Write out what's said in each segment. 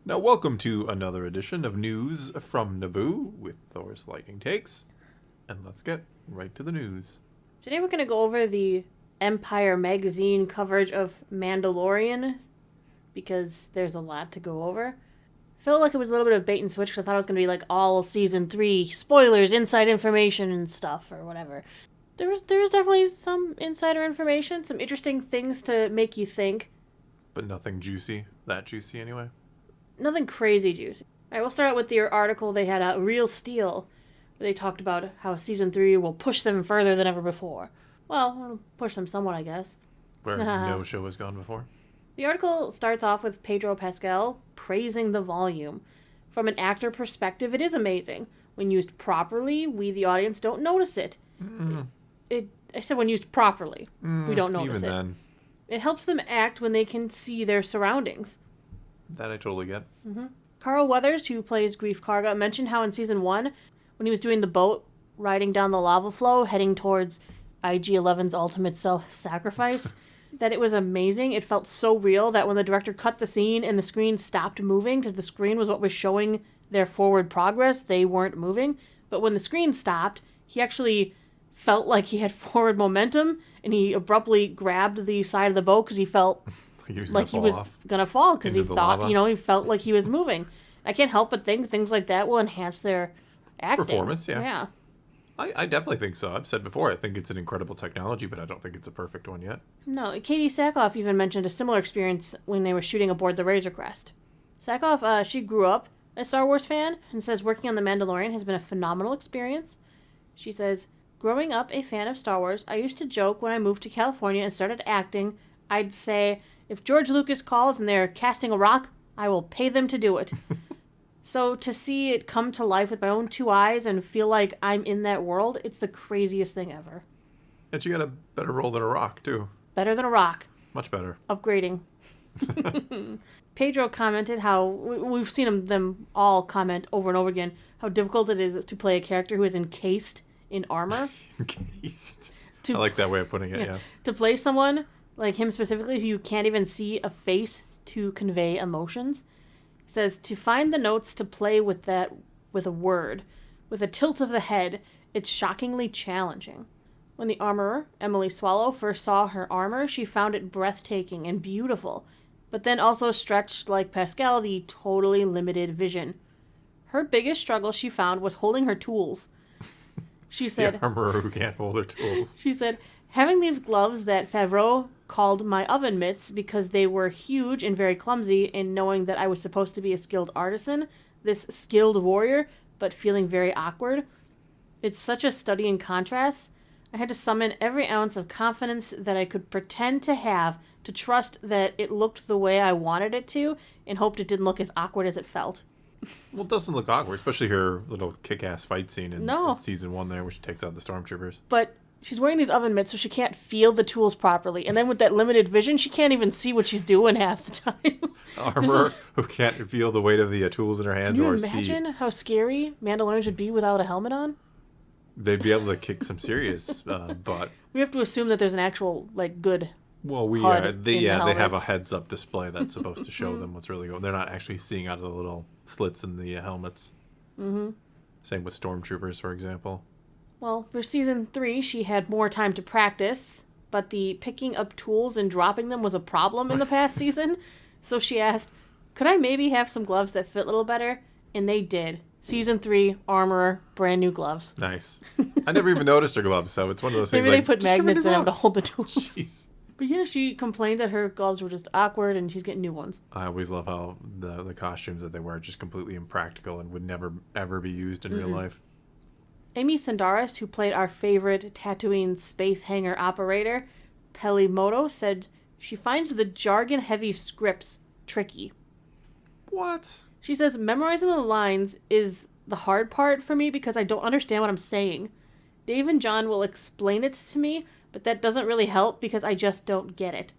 Now, welcome to another edition of News from Naboo with Thor's Lightning Takes. And let's get right to the news. Today we're going to go over the Empire magazine coverage of Mandalorian, because there's a lot to go over. Felt like it was a little bit of bait and switch, because I thought it was going to be like all Season 3 spoilers, inside information and stuff, or whatever. There's definitely some insider information, some interesting things to make you think. But nothing juicy. That juicy, anyway. Nothing crazy juicy. Alright, we'll start out with their article. They had a Real Steel, where they talked about how Season 3 will push them further than ever before. Well, it'll push them somewhat, I guess. Where no show has gone before. The article starts off with Pedro Pascal praising the volume. From an actor perspective, it is amazing. When used properly, we, the audience, don't notice it. I said when used properly, we don't notice even it. Then. It helps them act when they can see their surroundings. That I totally get. Carl Weathers, who plays Greef Karga, mentioned how in Season 1, when he was doing the boat, riding down the lava flow, heading towards IG-11's ultimate self-sacrifice, that it was amazing. It felt so real that when the director cut the scene and the screen stopped moving, because the screen was what was showing their forward progress, they weren't moving. But when the screen stopped, he actually felt like he had forward momentum, and he abruptly grabbed the side of the boat because he felt like he was going to fall, because he thought, lava. He felt like he was moving. I can't help but think things like that will enhance their acting. Performance, yeah. Yeah. I definitely think so. I've said before, I think it's an incredible technology, but I don't think it's a perfect one yet. No, Katie Sackhoff even mentioned a similar experience when they were shooting aboard the Razor Crest. Sackhoff, she grew up a Star Wars fan and says working on The Mandalorian has been a phenomenal experience. She says, growing up a fan of Star Wars, I used to joke when I moved to California and started acting, I'd say, if George Lucas calls and they're casting a rock, I will pay them to do it. So to see it come to life with my own two eyes and feel like I'm in that world, it's the craziest thing ever. And you got a better role than a rock, too. Better than a rock. Much better. Upgrading. Pedro commented how, we've seen them all comment over and over again, how difficult it is to play a character who is encased in armor. Encased. I like that way of putting it, yeah. To play someone, like him specifically, who you can't even see a face to convey emotions. He says, to find the notes to play with that with a word, with a tilt of the head, it's shockingly challenging. When the armorer, Emily Swallow, first saw her armor, she found it breathtaking and beautiful, but then also stretched, like Pascal, the totally limited vision. Her biggest struggle, she found, was holding her tools. She said, the armorer who can't hold her tools. She said, having these gloves that Favreau called my oven mitts because they were huge and very clumsy, and knowing that I was supposed to be a skilled artisan, this skilled warrior, but feeling very awkward. It's such a study in contrast. I had to summon every ounce of confidence that I could pretend to have to trust that it looked the way I wanted it to, and hoped it didn't look as awkward as it felt. Well, it doesn't look awkward, especially her little kick-ass fight scene in Season 1 there, where she takes out the stormtroopers. But she's wearing these oven mitts, so she can't feel the tools properly. And then with that limited vision, she can't even see what she's doing half the time. Armor who can't feel the weight of the tools in her hands or see. Can you imagine how scary Mandalorians would be without a helmet on? They'd be able to kick some serious butt. We have to assume that there's an actual, good Well, they have a heads-up display that's supposed to show them what's really going on. They're not actually seeing out of the little slits in the helmets. Mm-hmm. Same with stormtroopers, for example. Well, for Season 3, she had more time to practice, but the picking up tools and dropping them was a problem in the past season. So she asked, could I maybe have some gloves that fit a little better? And they did. Season 3, armorer, brand new gloves. Nice. I never even noticed her gloves, so it's one of those things maybe they put magnets in them to hold the tools. Jeez. But yeah, she complained that her gloves were just awkward and she's getting new ones. I always love how the costumes that they wear are just completely impractical and would never, ever be used in real life. Amy Sandaris, who played our favorite Tatooine space hangar operator, Pelimoto, said she finds the jargon-heavy scripts tricky. What? She says, memorizing the lines is the hard part for me because I don't understand what I'm saying. Dave and John will explain it to me, but that doesn't really help because I just don't get it.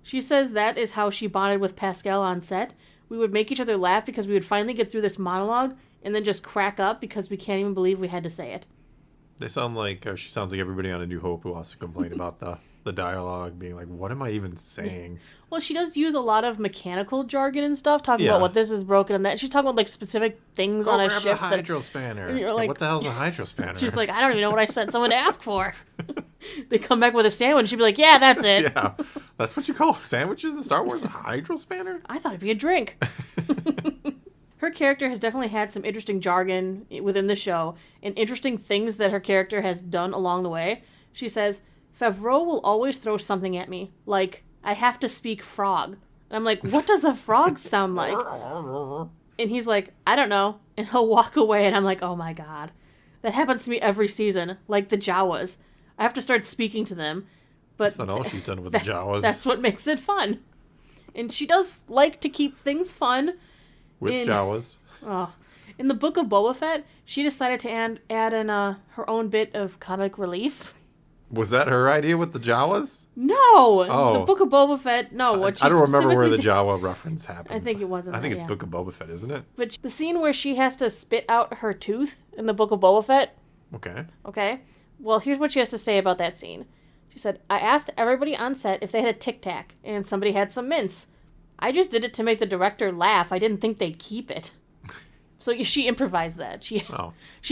She says that is how she bonded with Pascal on set. We would make each other laugh because we would finally get through this monologue and then just crack up because we can't even believe we had to say it. She sounds like everybody on A New Hope who wants to complain about the the dialogue, being like, what am I even saying? Well, she does use a lot of mechanical jargon and stuff, talking about what this is broken and that. She's talking about like specific things on a ship. The hydrospanner. And you're like, what the hell's a hydrospanner? She's like, I don't even know what I sent someone to ask for. They come back with a sandwich. She'd be like, yeah, that's it. Yeah, that's what you call sandwiches in Star Wars, a hydrospanner? I thought it'd be a drink. Her character has definitely had some interesting jargon within the show and interesting things that her character has done along the way. She says, Favreau will always throw something at me, like, I have to speak frog. And I'm like, what does a frog sound like? And he's like, I don't know. And he'll walk away, and I'm like, oh my god. That happens to me every season, like the Jawas. I have to start speaking to them. But that's not all she's done with the Jawas. That's what makes it fun. And she does like to keep things fun. With Jawas. Oh, in the Book of Boba Fett, she decided to add in her own bit of comic relief. Was that her idea with the Jawas? No. Oh. The Book of Boba Fett, no. What she I don't remember where the Jawa reference happens. I think it wasn't. I think it's Book of Boba Fett, isn't it? But the scene where she has to spit out her tooth in the Book of Boba Fett. Okay. Well, here's what she has to say about that scene. She said, I asked everybody on set if they had a Tic Tac, and somebody had some mints. I just did it to make the director laugh. I didn't think they'd keep it. So she improvised that. She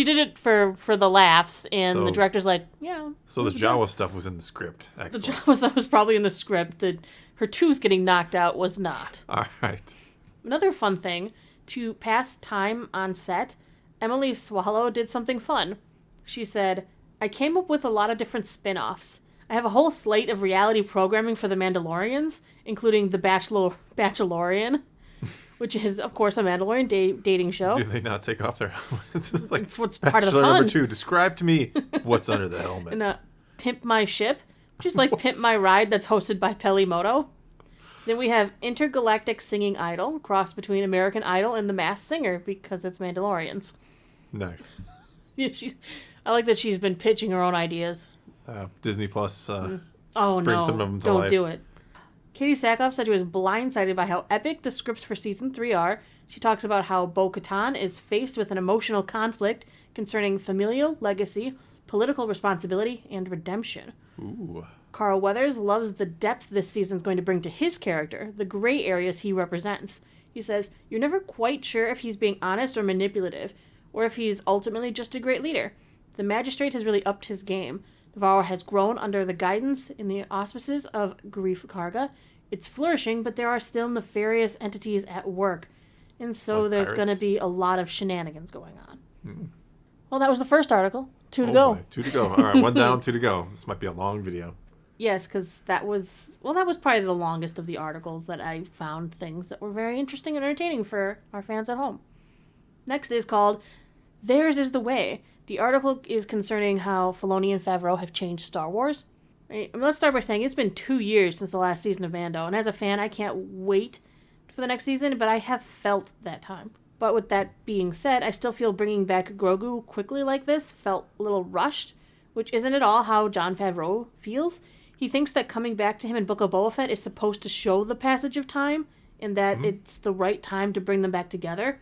did it for the laughs, and the director's like, yeah. So the Jawa stuff was in the script. Excellent. The Jawa stuff was probably in the script. Her tooth getting knocked out was not. All right. Another fun thing, to pass time on set, Emily Swallow did something fun. She said, I came up with a lot of different spin-offs. I have a whole slate of reality programming for the Mandalorians, including The Bachelorian, which is, of course, a Mandalorian dating show. Do they not take off their helmets? Like, it's what's part of the fun. Number 2, describe to me what's under the helmet. And Pimp My Ship, which is like Pimp My Ride, that's hosted by Pelimoto. Then we have Intergalactic Singing Idol, cross between American Idol and The Masked Singer, because it's Mandalorians. Nice. Yeah, I like that she's been pitching her own ideas. Disney Plus some of them to don't life. Do it. Katie Sackhoff said she was blindsided by how epic the scripts for Season 3 are. She talks about how bo-katan is faced with an emotional conflict concerning familial legacy, political responsibility, and redemption. Ooh. Carl Weathers loves the depth this season's going to bring to his character, the gray areas he represents. He says, you're never quite sure if he's being honest or manipulative, or if he's ultimately just a great leader. The magistrate has really upped his game. Navarro has grown under the guidance in the auspices of Greef Karga. It's flourishing, but there are still nefarious entities at work. And so there's going to be a lot of shenanigans going on. Mm. Well, that was the first article. 2 to go. Boy. 2 to go. All right, 1 down, 2 to go. This might be a long video. Yes, because that was probably the longest of the articles that I found things that were very interesting and entertaining for our fans at home. Next is called Theirs is the Way. The article is concerning how Filoni and Favreau have changed Star Wars. Right? Let's start by saying it's been 2 years since the last season of Mando, and as a fan, I can't wait for the next season, but I have felt that time. But with that being said, I still feel bringing back Grogu quickly like this felt a little rushed, which isn't at all how Jon Favreau feels. He thinks that coming back to him in Book of Boba Fett is supposed to show the passage of time, and that it's the right time to bring them back together.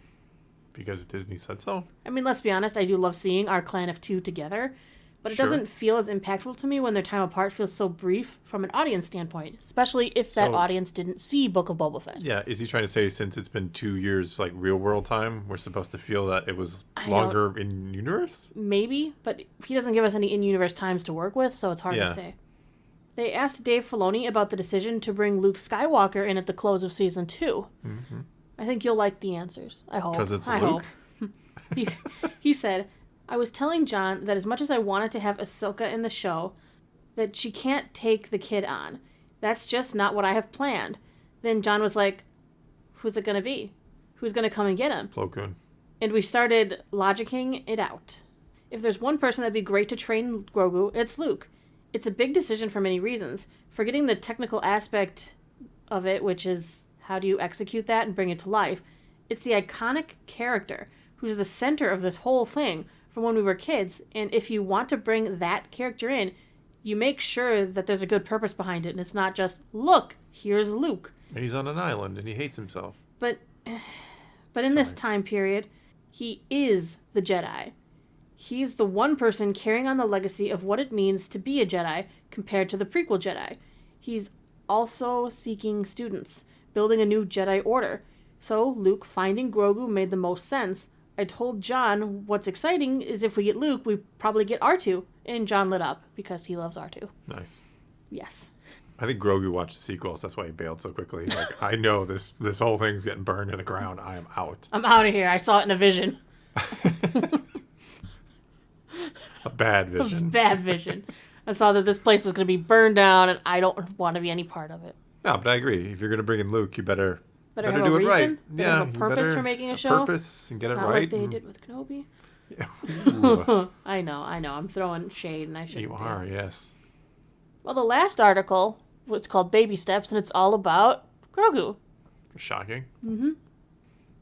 Because Disney said so. I mean, let's be honest, I do love seeing our clan of 2 together, but it doesn't feel as impactful to me when their time apart feels so brief from an audience standpoint, especially if that audience didn't see Book of Boba Fett. Yeah, is he trying to say since it's been 2 years, like real world time, we're supposed to feel that it was longer in universe? Maybe, but he doesn't give us any in-universe times to work with, so it's hard to say. They asked Dave Filoni about the decision to bring Luke Skywalker in at the close of Season 2. Mm-hmm. I think you'll like the answers. I hope. Because it's Luke? He said, I was telling John that as much as I wanted to have Ahsoka in the show, that she can't take the kid on. That's just not what I have planned. Then John was like, who's it going to be? Who's going to come and get him? Plo Koon. And we started logicking it out. If there's one person that'd be great to train Grogu, it's Luke. It's a big decision for many reasons. Forgetting the technical aspect of it, which is how do you execute that and bring it to life? It's the iconic character who's the center of this whole thing from when we were kids. And if you want to bring that character in, you make sure that there's a good purpose behind it. And it's not just, look, here's Luke. And he's on an island and he hates himself. But in this time period, he is the Jedi. He's the one person carrying on the legacy of what it means to be a Jedi compared to the prequel Jedi. He's also seeking students, building a new Jedi Order. So Luke finding Grogu made the most sense. I told John what's exciting is if we get Luke, we probably get R2. And John lit up because he loves R2. Nice. Yes. I think Grogu watched the sequels. That's why he bailed so quickly. Like, I know this whole thing's getting burned to the ground. I am out. I'm out of here. I saw it in a vision. A bad vision. A bad vision. I saw that this place was going to be burned down, and I don't want to be any part of it. No, but I agree. If you're going to bring in Luke, you better have do a it reason? right. Better have a purpose for making a show. Purpose and get it Not right. like they did with Kenobi. Yeah. I know. I'm throwing shade, and I shouldn't. You are, yes. Well, the last article was called Baby Steps, and it's all about Grogu. Shocking. Mm-hmm.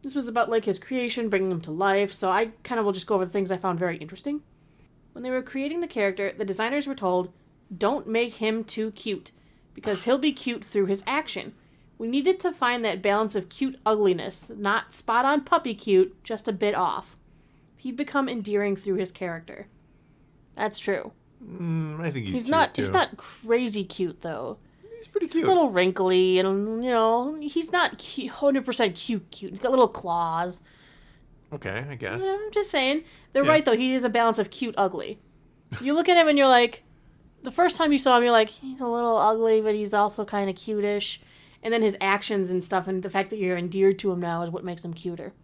This was about like his creation, bringing him to life, so I kind of will just go over the things I found very interesting. When they were creating the character, the designers were told, don't make him too cute, because he'll be cute through his action. We needed to find that balance of cute ugliness, not spot-on puppy cute, just a bit off. He'd become endearing through his character. That's true. I think he's cute, not. too. He's not crazy cute, though. He's pretty cute. He's a little wrinkly, and, he's not 100% cute. He's got little claws. Okay, I guess. Yeah, I'm just saying. They're right, though. He is a balance of cute, ugly. You look at him and you're like, the first time you saw him, you're like, he's a little ugly, but he's also kind of cutish. And then his actions and stuff, and the fact that you're endeared to him now is what makes him cuter.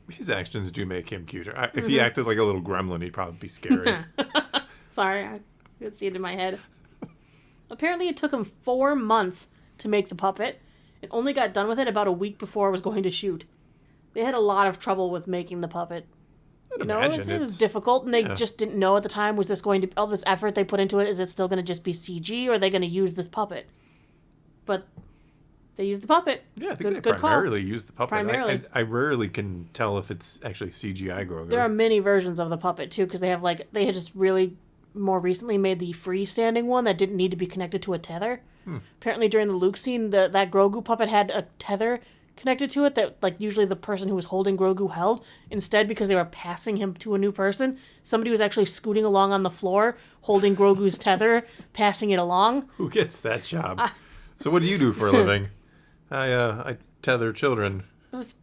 His actions do make him cuter. If he acted like a little gremlin, he'd probably be scary. Sorry, I could see it in my head. Apparently it took him 4 months to make the puppet, and only got done with it about a week before it was going to shoot. They had a lot of trouble with making the puppet. It was difficult, and they just didn't know at the time, was this going to, all this effort they put into it, is it still going to just be CG, or are they going to use this puppet? But they used the puppet. Yeah, I think they primarily used the puppet. Primarily. I rarely can tell if it's actually CGI Grogu. There are many versions of the puppet, too, because they had just really more recently made the freestanding one that didn't need to be connected to a tether. Apparently during the Luke scene, that Grogu puppet had a tether connected to it that, like, usually the person who was holding Grogu held. Instead, because they were passing him to a new person, somebody was actually scooting along on the floor, holding Grogu's tether, passing it along. Who gets that job? So what do you do for a living? I tether children. It was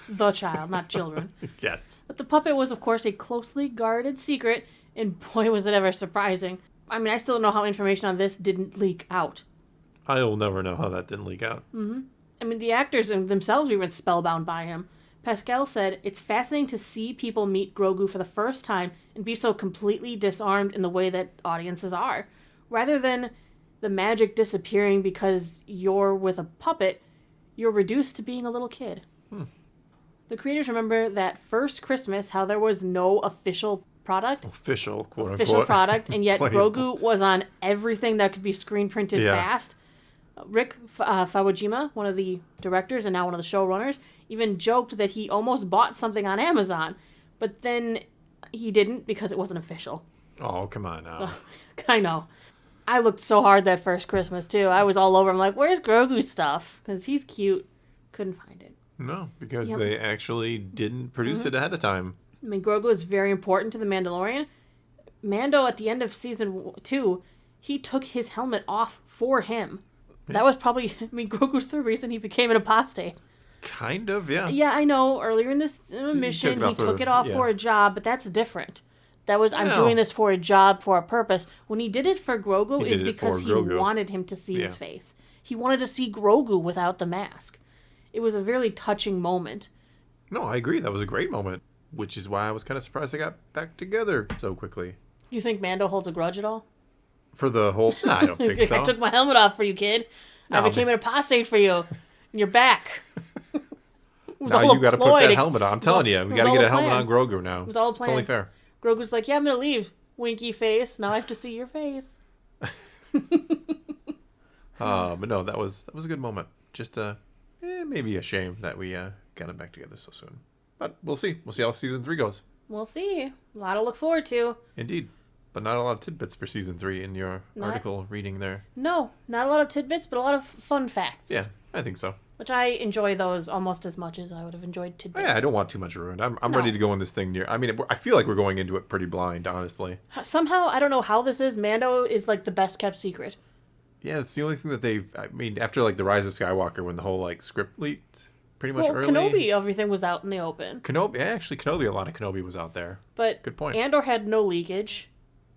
the child, not children. Yes. But the puppet was, of course, a closely guarded secret, and boy, was it ever surprising. I mean, I still don't know how information on this didn't leak out. I'll never know how that didn't leak out. Mm-hmm. I mean, the actors themselves were even spellbound by him. Pascal said, it's fascinating to see people meet Grogu for the first time and be so completely disarmed in the way that audiences are. Rather than the magic disappearing because you're with a puppet, you're reduced to being a little kid. The creators remember that first Christmas, how there was no official product. Official, quote unquote. Official product, and yet Grogu was on everything that could be screen printed fast. Rick Fawajima, one of the directors and now one of the showrunners, even joked that he almost bought something on Amazon, but then he didn't because it wasn't official. Oh, come on now. So, I know. I looked so hard that first Christmas, too. I was all over. I'm like, where's Grogu's stuff? Because he's cute. Couldn't find it. No, because they actually didn't produce it ahead of time. I mean, Grogu is very important to the Mandalorian. Mando, at the end of season 2, he took his helmet off for him. Yeah. That was probably, Grogu's the reason he became an apostate. Kind of, yeah. Yeah, I know. Earlier in this mission, he took it off for a job, but that's different. That was, I'm doing this for a job, for a purpose. When he did it for Grogu, is because he wanted him to see his face. He wanted to see Grogu without the mask. It was a really touching moment. No, I agree. That was a great moment, which is why I was kind of surprised they got back together so quickly. Do you think Mando holds a grudge at all? For the whole... Nah, I don't think so. I took my helmet off for you, kid. I became an apostate for you. And you're back. Now you got to put that helmet on. I'm telling you, we got to get a helmet on Grogu now. It was all a plan. It's only fair. Grogu's like, yeah, I'm going to leave. Winky face. Now I have to see your face. But no, that was a good moment. Just maybe a shame that we got them back together so soon. But we'll see. We'll see how season 3 goes. We'll see. A lot to look forward to. Indeed. But not a lot of tidbits for season 3 in your article reading there. No, not a lot of tidbits, but a lot of fun facts. Yeah, I think so. Which I enjoy those almost as much as I would have enjoyed Tidbits. Yeah, I don't want too much ruined. I'm ready to go in this thing near. I mean, I feel like we're going into it pretty blind, honestly. Somehow, I don't know how this is, Mando is like the best kept secret. Yeah, it's the only thing that they've... I mean, after like the Rise of Skywalker, when the whole like script leaked pretty much early. Kenobi, everything was out in the open. Kenobi, a lot of Kenobi was out there. But good point. Andor had no leakage.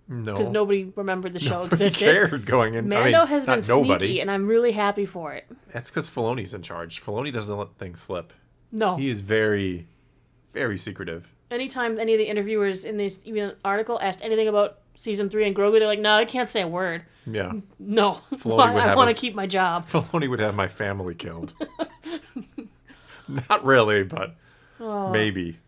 No. Because nobody remembered the show Nobody existed. cared going in. Mando has been nobody. sneaky, and I'm really happy for it. That's because Filoni's in charge. Filoni doesn't let things slip. No. He is very, very secretive. Anytime any of the interviewers in this even article asked anything about Season 3 and Grogu, they're like, no, I can't say a word. Yeah. No. I want to keep my job. Filoni would have my family killed. Not really, but maybe.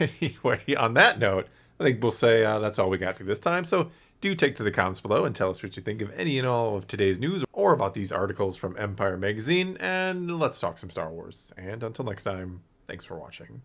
Anyway, on that note, I think we'll say that's all we got for this time. So do take to the comments below and tell us what you think of any and all of today's news or about these articles from Empire Magazine. And let's talk some Star Wars. And until next time, thanks for watching.